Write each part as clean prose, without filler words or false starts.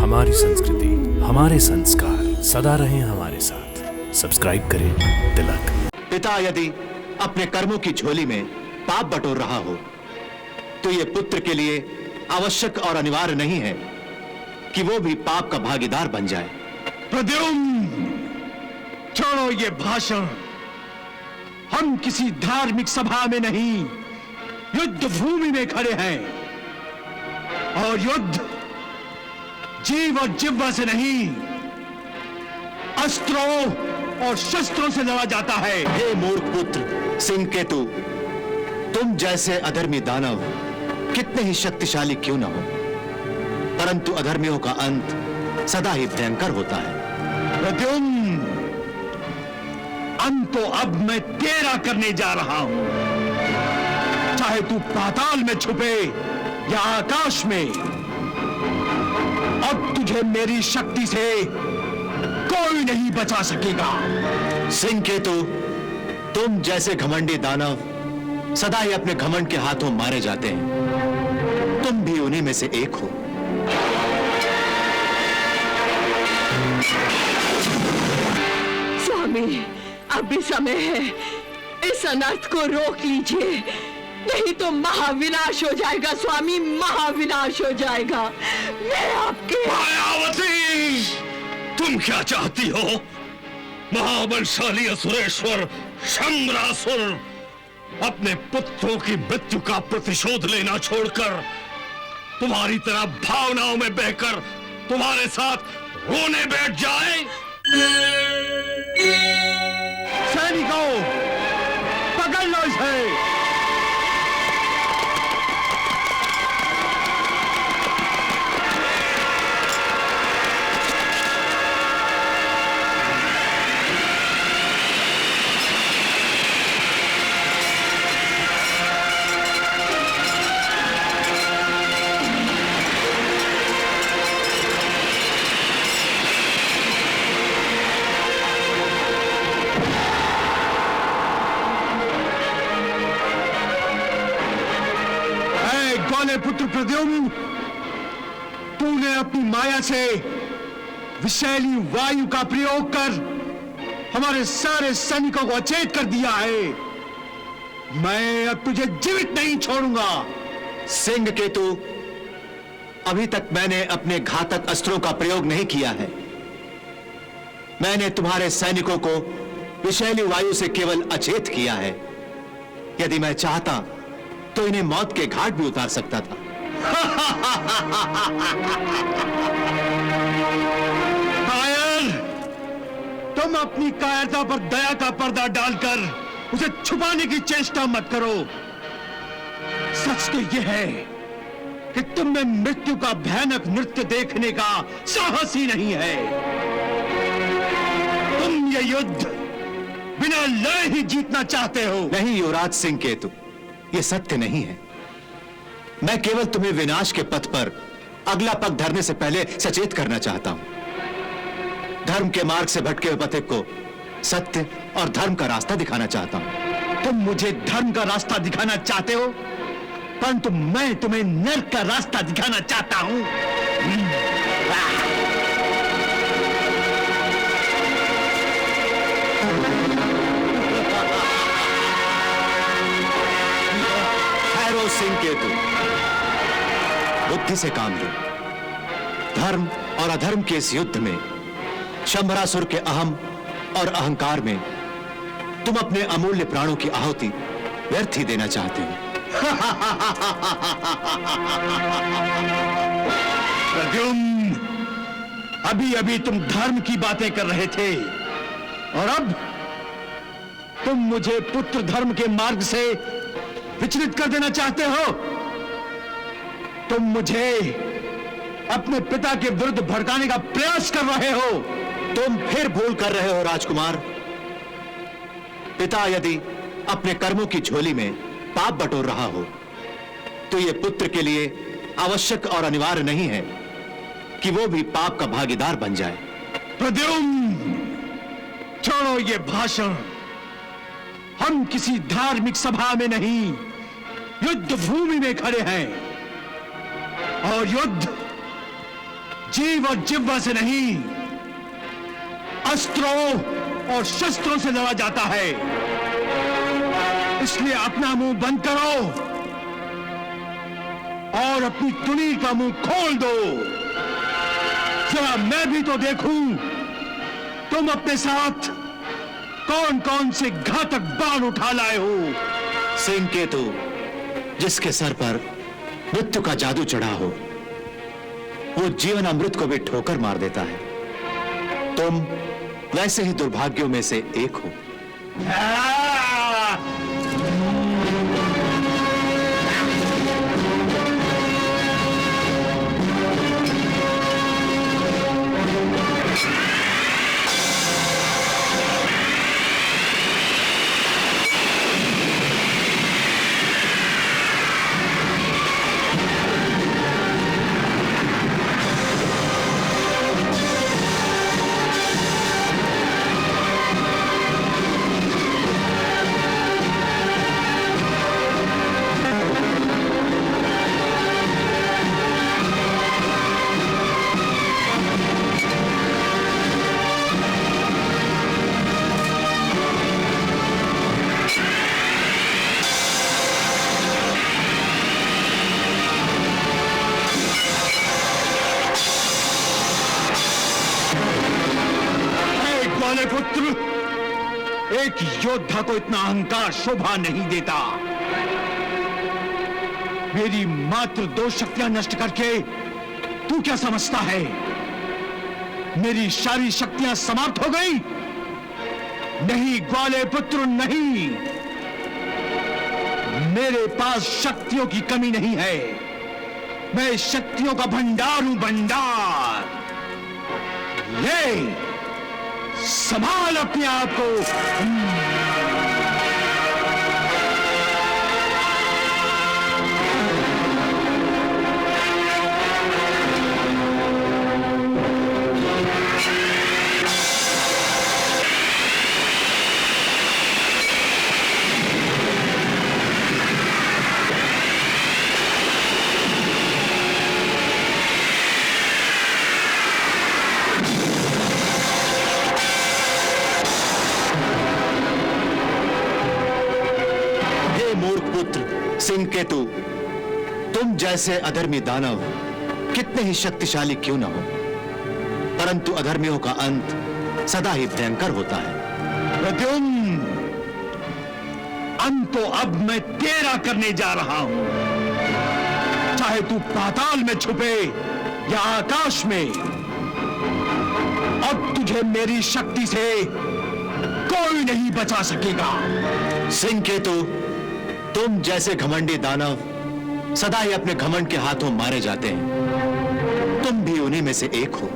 हमारी संस्कृति, हमारे संस्कार सदा रहें हमारे साथ। सब्सक्राइब करें तिलक। पिता यदि अपने कर्मों की झोली में पाप बटोर रहा हो तो यह पुत्र के लिए आवश्यक और अनिवार्य नहीं है कि वो भी पाप का भागीदार बन जाए। प्रद्युम्न, छोड़ो ये भाषण। हम किसी धार्मिक सभा में नहीं, युद्ध भूमि में खड़े हैं और युद्ध जीव और जिह्वा से नहीं, अस्त्रों और शस्त्रों से लड़ा जाता है। हे मूर्ख पुत्र सिंह केतु, तुम जैसे अधर्मी दानव कितने ही शक्तिशाली क्यों न हो, परंतु अधर्मियों का अंत सदा ही भयंकर होता है। प्रद्युम्न, अंत तो अब मैं तेरा करने जा रहा हूं। चाहे तू पाताल में छुपे या आकाश में, अब तुझे मेरी शक्ति से कोई नहीं बचा सकेगा। सिंह केतु, तुम जैसे घमंडी दानव सदा ही अपने घमंड के हाथों मारे जाते हैं। तुम भी उन्हीं में से एक हो। स्वामी, अभी समय है, इस अनर्थ को रोक लीजिए, नहीं तो महाविनाश हो जाएगा। स्वामी, महाविनाश हो जाएगा। मैं आपके मायावती, तुम क्या चाहती हो? महाबलशाली असुरेश्वर शंबरासुर अपने पुत्रों की मृत्यु का प्रतिशोध लेना छोड़कर तुम्हारी तरह भावनाओं में बहकर तुम्हारे साथ रोने बैठ जाए? सैनिकों, पकड़ लो इसे। पुत्र प्रद्युम्न, तूने अपनी माया से विषैली वायु का प्रयोग कर हमारे सारे सैनिकों को अचेत कर दिया है। मैं अब तुझे जीवित नहीं छोड़ूंगा। सिंह केतु, अभी तक मैंने अपने घातक अस्त्रों का प्रयोग नहीं किया है। मैंने तुम्हारे सैनिकों को विषैली वायु से केवल अचेत किया है। यदि मैं चाहता तो इन्हें मौत के घाट भी उतार सकता था। कायर, तुम अपनी कायरता पर दया का पर्दा डालकर उसे छुपाने की चेष्टा मत करो। सच तो यह है कि तुम में मृत्यु का भयानक नृत्य देखने का साहस ही नहीं है। तुम ये युद्ध बिना लड़े ही जीतना चाहते हो। नहीं युवराज सिंह केतु, यह सत्य नहीं है। मैं केवल तुम्हें विनाश के पथ पर अगला पग धरने से पहले सचेत करना चाहता हूं। धर्म के मार्ग से भटके हुए पथिक को सत्य और धर्म का रास्ता दिखाना चाहता हूं। तुम मुझे धर्म का रास्ता दिखाना चाहते हो, परंतु मैं तुम्हें नर्क का रास्ता दिखाना चाहता हूं। सिंह केतु, बुद्धि से काम लो। धर्म और अधर्म के इस युद्ध में शंबरासुर के अहम और अहंकार में तुम अपने अमूल्य प्राणों की आहुति व्यर्थ ही देना चाहते हो। प्रद्युम्न, अभी अभी तुम धर्म की बातें कर रहे थे और अब तुम मुझे पुत्र धर्म के मार्ग से विचलित कर देना चाहते हो। तुम मुझे अपने पिता के विरुद्ध भड़काने का प्रयास कर रहे हो। तुम फिर भूल कर रहे हो राजकुमार। पिता यदि अपने कर्मों की झोली में पाप बटोर रहा हो तो यह पुत्र के लिए आवश्यक और अनिवार्य नहीं है कि वो भी पाप का भागीदार बन जाए। प्रद्युम्न, छोड़ो ये भाषण। हम किसी धार्मिक सभा में नहीं, युद्ध भूमि में खड़े हैं और युद्ध जीव और जिह्वा से नहीं, अस्त्रों और शस्त्रों से लड़ा जाता है। इसलिए अपना मुंह बंद करो और अपनी तुनी का मुंह खोल दो। जरा मैं भी तो देखूं तुम अपने साथ कौन कौन से घातक बाण उठा लाए हो। सिंह केतु, जिसके सर पर मृत्यु का जादू चढ़ा हो, वो जीवन अमृत को भी ठोकर मार देता है। तुम वैसे ही दुर्भाग्यों में से एक हो। पुत्र, एक योद्धा को इतना अहंकार शोभा नहीं देता। मेरी मात्र 2 शक्तियां नष्ट करके तू क्या समझता है? मेरी सारी शक्तियां समाप्त हो गई? नहीं ग्वाले पुत्र, नहीं। मेरे पास शक्तियों की कमी नहीं है। मैं शक्तियों का भंडार हूं, भंडार। ले, संभाल अपने आप को। सिंह केतु, तुम जैसे अधर्मी दानव कितने ही शक्तिशाली क्यों न हो, परंतु अधर्मियों का अंत सदा ही भयंकर होता है। प्रद्युम्न, अंत तो अब मैं तेरा करने जा रहा हूं। चाहे तू पाताल में छुपे या आकाश में, अब तुझे मेरी शक्ति से कोई नहीं बचा सकेगा। सिंह केतु, तुम जैसे घमंडी दानव सदा ही अपने घमंड के हाथों मारे जाते हैं। तुम भी उन्हीं में से एक हो।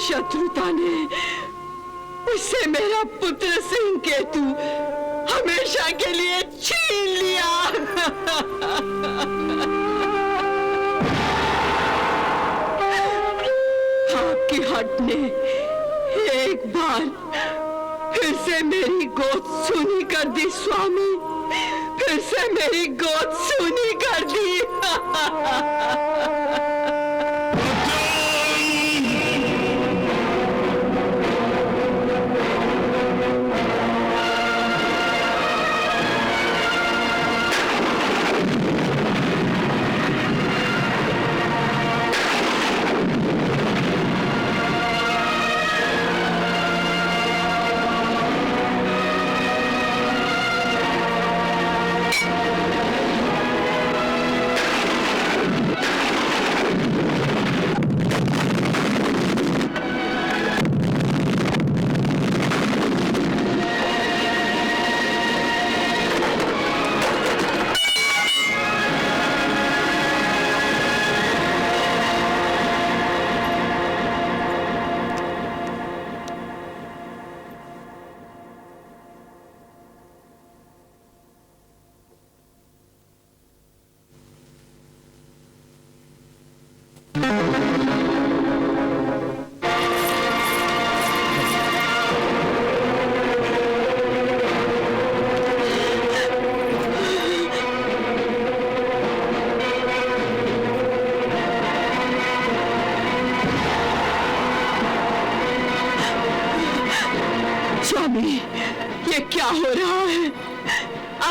शत्रुता ने उससे मेरा पुत्र सिंह केतु हमेशा के लिए छीन लिया। आपकी हट ने एक बार फिर से मेरी गोद सूनी कर दी स्वामी, फिर से मेरी गोद सूनी कर दी।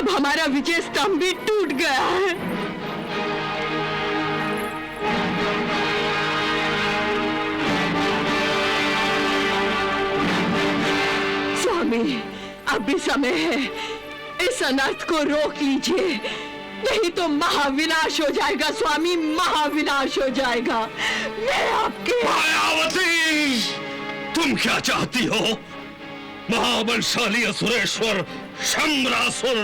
अब हमारा विजय स्तंभ भी टूट गया है। स्वामी, अब भी समय है, इस अनर्थ को रोक लीजिए, नहीं तो महाविनाश हो जाएगा स्वामी, महाविनाश हो जाएगा। मैं आपके मायावती, तुम क्या चाहती हो? महाबलशाली असुरेश्वर शंबरासुर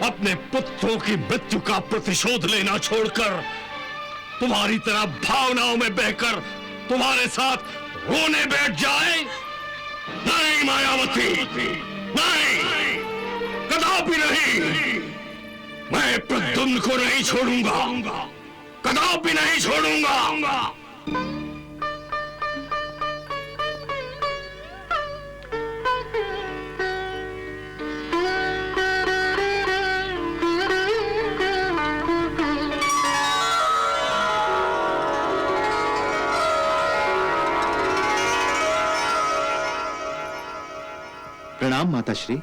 अपने पुत्रों की मृत्यु का प्रतिशोध लेना छोड़कर तुम्हारी तरह भावनाओं में बहकर तुम्हारे साथ रोने बैठ जाए? नहीं मायावती, नहीं, कदापि नहीं। मैं प्रद्युम्न को नहीं छोड़ूंगा, कदापि नहीं छोड़ूंगा। प्रणाम माताश्री।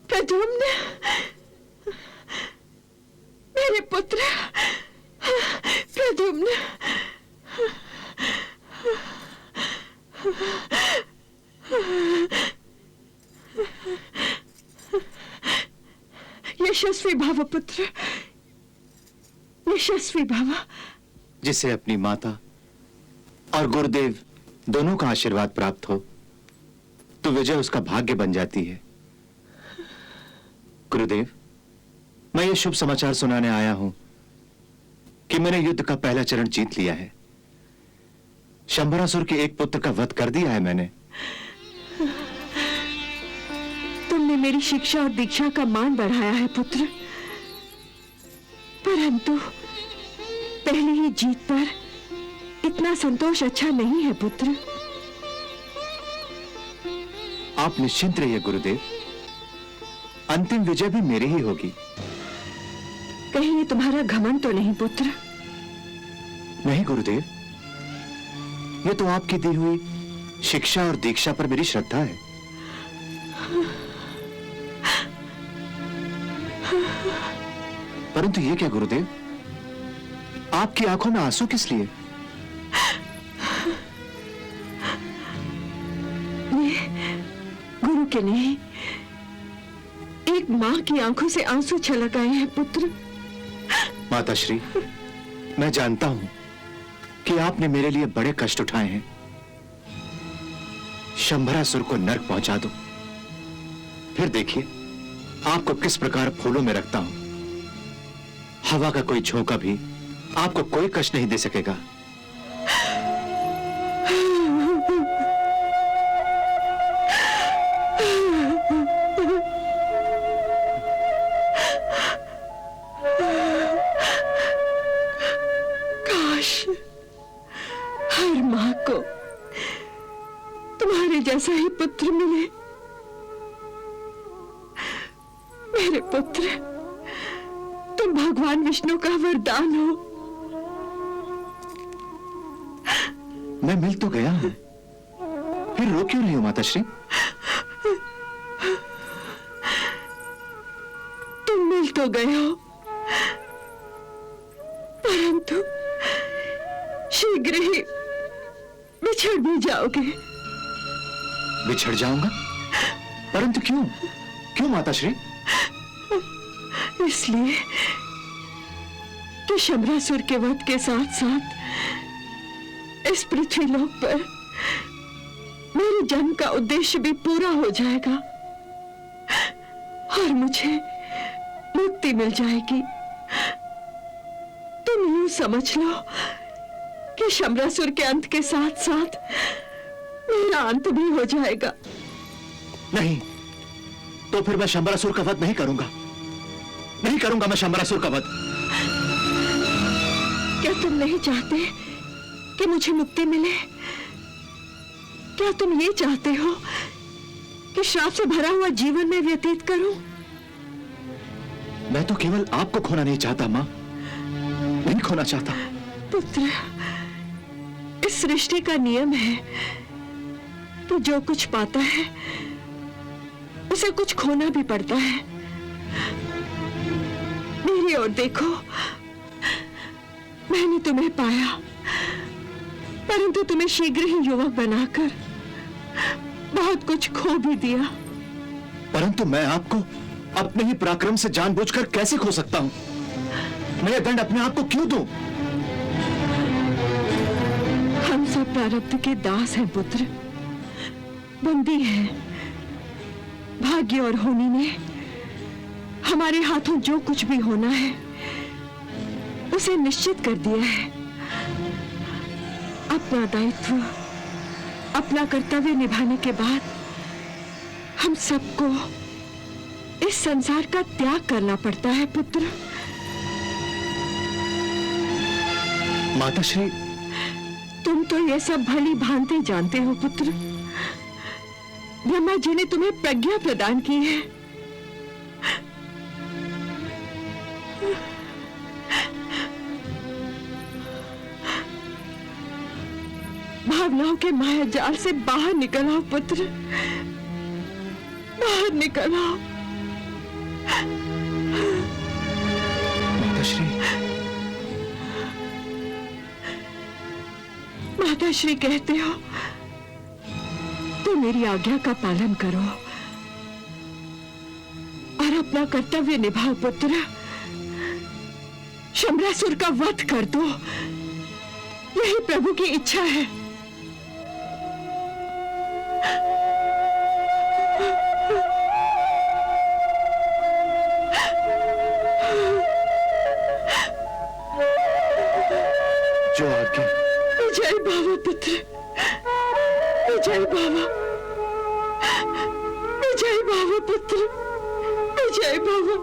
प्रद्युम्न, मेरे पुत्र प्रद्युम्न, यशस्वी भव पुत्र, यशस्वी भव। जिसे अपनी माता और गुरुदेव दोनों का आशीर्वाद प्राप्त हो तो विजय उसका भाग्य बन जाती है। गुरुदेव, मैं ये शुभ समाचार सुनाने आया हूं कि मैंने युद्ध का पहला चरण जीत लिया है। शंबरासुर के एक पुत्र का वध कर दिया है मैंने। तुमने मेरी शिक्षा और दीक्षा का मान बढ़ाया है पुत्र, परंतु पहली ही जीत पर इतना संतोष अच्छा नहीं है पुत्र। आप निश्चिंत रहिए गुरुदेव, अंतिम विजय भी मेरी ही होगी। कहीं ये तुम्हारा घमंड तो नहीं पुत्र? नहीं गुरुदेव, ये तो आपकी दी हुई शिक्षा और दीक्षा पर मेरी श्रद्धा है। परंतु ये क्या गुरुदेव, आपकी आंखों में आंसू किस लिए? गुरु के नहीं, एक मां की आंखों से आंसू छलक आए हैं पुत्र। माताश्री, मैं जानता हूं कि आपने मेरे लिए बड़े कष्ट उठाए हैं। शंबरासुर को नर्क पहुंचा दो, फिर देखिए आपको किस प्रकार फूलों में रखता हूं। हवा का कोई झोंका भी आपको कोई कष्ट नहीं दे सकेगा। हर मां को तुम्हारे जैसा ही पुत्र मिले। मेरे पुत्र, तुम भगवान विष्णु का वरदान हो। मैं मिल तो गया हूं, फिर रो क्यों रही हो माताश्री? तुम मिल तो गए हो, परंतु शीघ्र ही बिछड़ भी जाओगे। बिछड़ जाऊंगा? परंतु क्यों? क्यों माताश्री? इसलिए कि शंबरासुर के वध के साथ साथ इस पृथ्वी लोक पर मेरे जन्म का उद्देश्य भी पूरा हो जाएगा और मुझे मुक्ति मिल जाएगी। तुम यूं समझ लो कि शंबरासुर के अंत के साथ साथ मेरा अंत भी हो जाएगा। नहीं, तो फिर मैं शंबरासुर का वध नहीं करूंगा। नहीं करूंगा मैं शंबरासुर का वध। क्या तुम नहीं चाहते कि मुझे मुक्ति मिले? क्या तुम ये चाहते हो कि श्राप से भरा हुआ जीवन में व्यतीत करूं? मैं तो केवल आपको खोना नहीं चाहता मां, नहीं खोना चाहता। पुत्र, इस सृष्टि का नियम है कि जो कुछ पाता है उसे कुछ खोना भी पड़ता है। मेरी ओर देखो, मैंने तुम्हें पाया, परंतु तुम्हें शीघ्र ही युवक बनाकर बहुत कुछ खो भी दिया। परंतु मैं आपको अपने ही पराक्रम से जानबूझकर कैसे खो सकता हूं? मैं यह दंड अपने आप को क्यों दूं? हम सब प्रारब्ध के दास हैं पुत्र, बंदी हैं। भाग्य और होनी ने हमारे हाथों जो कुछ भी होना है उसे निश्चित कर दिया है। अपना दायित्व, अपना कर्तव्य निभाने के बाद हम सबको इस संसार का त्याग करना पड़ता है पुत्र। माताश्री, तुम तो ये सब भली भांति जानते हो पुत्र। ब्रह्मा जी ने तुम्हें प्रज्ञा प्रदान की है। भावनाओं के माया जाल से बाहर निकल आओ पुत्र, बाहर निकल आओ। माताश्री, माताश्री कहते हो तो मेरी आज्ञा का पालन करो और अपना कर्तव्य निभाओ पुत्र। शंबरासुर का वध कर दो, यही प्रभु की इच्छा है। जो आज्ञा। विजय बाबा पुत्र, विजय बाबा, विजय बाबा पुत्र, विजय बाबा।